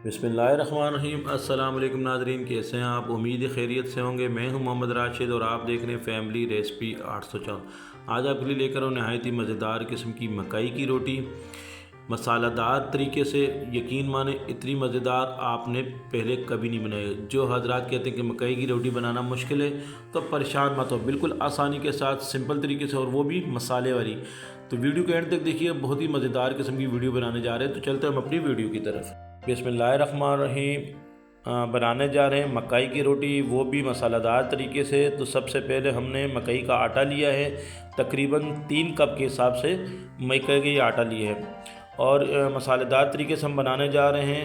बिस्मिल्लाहिर्रहमानिर्रहीम। अस्सलाम वालेकुम नाज़रीन, कैसे हैं आप? उम्मीद खैरियत से होंगे। मैं हूं मोहम्मद राशिद और आप देख रहे हैं फैमिली रेसिपी 804। आज आपके लिए लेकर हूं नहायत ही मज़ेदार किस्म की मकई की रोटी, मसालेदार तरीके से। यकीन माने इतनी मज़ेदार आपने पहले कभी नहीं बनाई। जो हजरात कहते हैं कि मकई की रोटी बनाना मुश्किल है, तो परेशान मत हो, बिल्कुल आसानी के साथ सिंपल तरीके से, और वो भी मसाले वाली। तो वीडियो के एंड तक देखिए, बहुत ही मज़ेदार किस्म की वीडियो बनाने जा रहे हैं। तो चलते हम अपनी वीडियो की तरफ। बिस्मिल्लाहिर्रहमानिर्रहीम। बनाने जा रहे हैं मकई की रोटी, वो भी मसालेदार तरीके से। तो सबसे पहले हमने मकई का आटा लिया है, तकरीबन 3 कप के हिसाब से मकई का आटा लिया है। और मसालेदार तरीके से हम बनाने जा रहे हैं।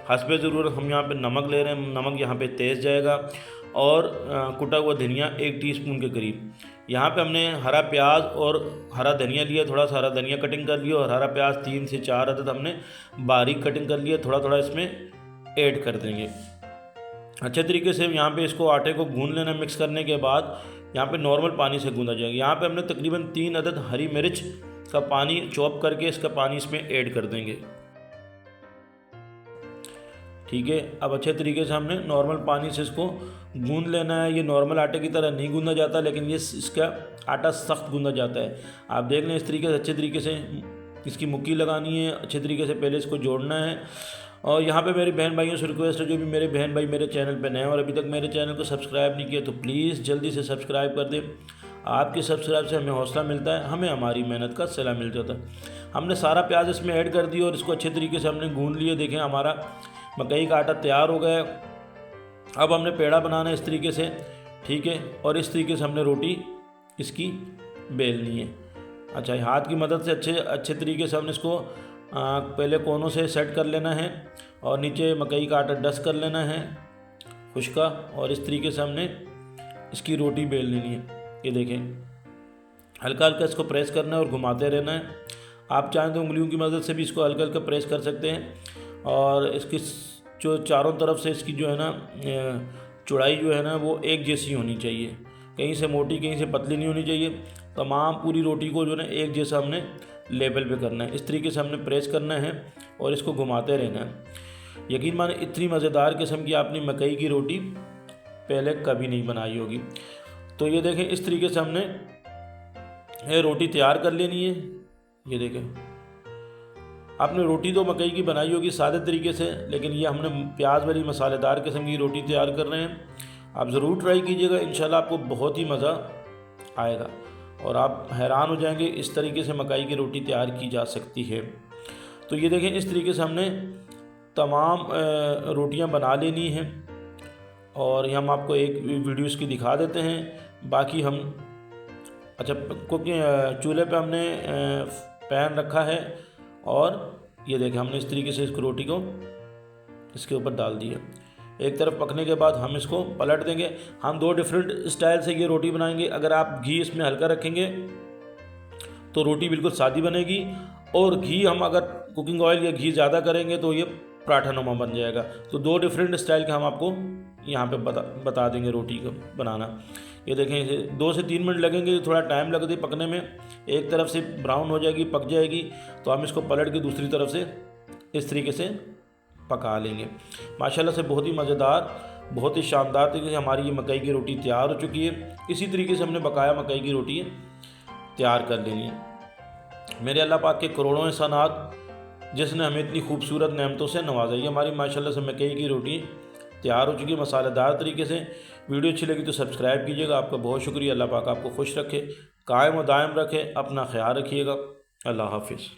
हस्बे ज़रूरत हम यहाँ पे नमक ले रहे हैं, नमक यहाँ पे तेज़ जाएगा। और कुटा हुआ धनिया 1 टीस्पून के करीब। यहाँ पे हमने हरा प्याज और हरा धनिया लिया, थोड़ा सा हरा धनिया कटिंग कर लिया, और हरा प्याज 3 से 4 अदद हमने बारीक कटिंग कर लिया, थोड़ा थोड़ा इसमें ऐड कर देंगे। अच्छे तरीके से यहाँ पे इसको आटे को गूंद लेना। मिक्स करने के बाद यहाँ पे नॉर्मल पानी से गूंदा जाएगा। यहाँ पे हमने तकरीबन 3 अदद हरी मिर्च का पानी चॉप करके इसका पानी इसमें ऐड कर देंगे। ठीक है, अब अच्छे तरीके से हमने नॉर्मल पानी से इसको गूंद लेना है। ये नॉर्मल आटे की तरह नहीं गूंदा जाता, लेकिन ये इसका आटा सख्त गूंदा जाता है। आप देख लें, इस तरीके से अच्छे तरीके से इसकी मुक्की लगानी है। अच्छे तरीके से पहले इसको जोड़ना है। और यहाँ पे मेरी बहन भाइयों से रिक्वेस्ट है, जो भी मेरे बहन भाई मेरे चैनल पे नए हैं और अभी तक मेरे चैनल को सब्सक्राइब नहीं किया, तो प्लीज़ जल्दी से सब्सक्राइब कर दें। आपके सब्सक्राइब से हमें हौसला मिलता है, हमें हमारी मेहनत का सिला मिल जाता है। हमने सारा प्याज इसमें ऐड कर दिया और इसको अच्छे तरीके से हमने गूंद लिया। देखें, हमारा मकई का आटा तैयार हो गया है। अब हमने पेड़ा बनाना है इस तरीके से, ठीक है। और इस तरीके से हमने रोटी इसकी बेलनी है। अच्छा, हाथ की मदद से अच्छे तरीके से हमने इसको पहले कोनों से सेट कर लेना है, और नीचे मकई का आटा डस्ट कर लेना है खुश्का। और इस तरीके से हमने इसकी रोटी बेल लेनी है। ये देखें, हल्का हल्का इसको प्रेस करना है और घुमाते रहना है। आप चाहें तो उंगलियों की मदद से भी इसको हल्का हल्का प्रेस कर सकते हैं। और इसकी जो चारों तरफ से इसकी जो है ना चौड़ाई जो है ना, वो एक जैसी होनी चाहिए। कहीं से मोटी कहीं से पतली नहीं होनी चाहिए। तमाम पूरी रोटी को जो है ना एक जैसा हमने लेवल पे करना है। इस तरीके से हमने प्रेस करना है और इसको घुमाते रहना है। यकीन माने इतनी मज़ेदार किस्म की आपने मकई की रोटी पहले कभी नहीं बनाई होगी। तो ये देखें, इस तरीके से हमने ये रोटी तैयार कर लेनी है। ये देखें, आपने रोटी तो मकई की बनाई होगी सादे तरीके से, लेकिन ये हमने प्याज वाली मसालेदार किस्म की रोटी तैयार कर रहे हैं। आप ज़रूर ट्राई कीजिएगा, इंशाल्लाह आपको बहुत ही मज़ा आएगा और आप हैरान हो जाएंगे इस तरीके से मकई की रोटी तैयार की जा सकती है। तो ये देखें, इस तरीके से हमने तमाम रोटियां बना लेनी हैं। और ये हम आपको एक वीडियो इसकी दिखा देते हैं। बाकी हम अच्छा, कुकिंग चूल्हे पे हमने पैन रखा है, और ये देखें, हमने इस तरीके से इसको रोटी को इसके ऊपर डाल दिया। एक तरफ पकने के बाद हम इसको पलट देंगे। हम 2 डिफरेंट स्टाइल से ये रोटी बनाएंगे। अगर आप घी इसमें हल्का रखेंगे तो रोटी बिल्कुल सादी बनेगी, और घी हम अगर कुकिंग ऑयल या घी ज़्यादा करेंगे तो ये पराठा नुमा बन जाएगा। तो 2 डिफरेंट स्टाइल के हम आपको यहाँ पे बता देंगे रोटी को बनाना। ये देखें, 2 से 3 मिनट लगेंगे, थोड़ा टाइम लगता है पकने में। एक तरफ से ब्राउन हो जाएगी, पक जाएगी, तो हम इसको पलट के दूसरी तरफ से इस तरीके से पका लेंगे। माशाल्लाह से बहुत ही मज़ेदार, बहुत ही शानदार तरीके से हमारी ये मकई की रोटी तैयार हो चुकी है। इसी तरीके से हमने बकाया मकई की रोटी तैयार कर लेनी है। मेरे अल्लाह पाक के करोड़ों एहसानात, जिसने हमें इतनी खूबसूरत नेमतों से नवाजा। ये हमारी माशाल्लाह से मकई की रोटी तैयार हो चुकी है मसालेदार तरीके से। वीडियो अच्छी लगी तो सब्सक्राइब कीजिएगा। आपका बहुत शुक्रिया। अल्लाह पाक आपको खुश रखे, कायम व दायम रखे। अपना ख्याल रखिएगा। अल्लाह हाफिज़।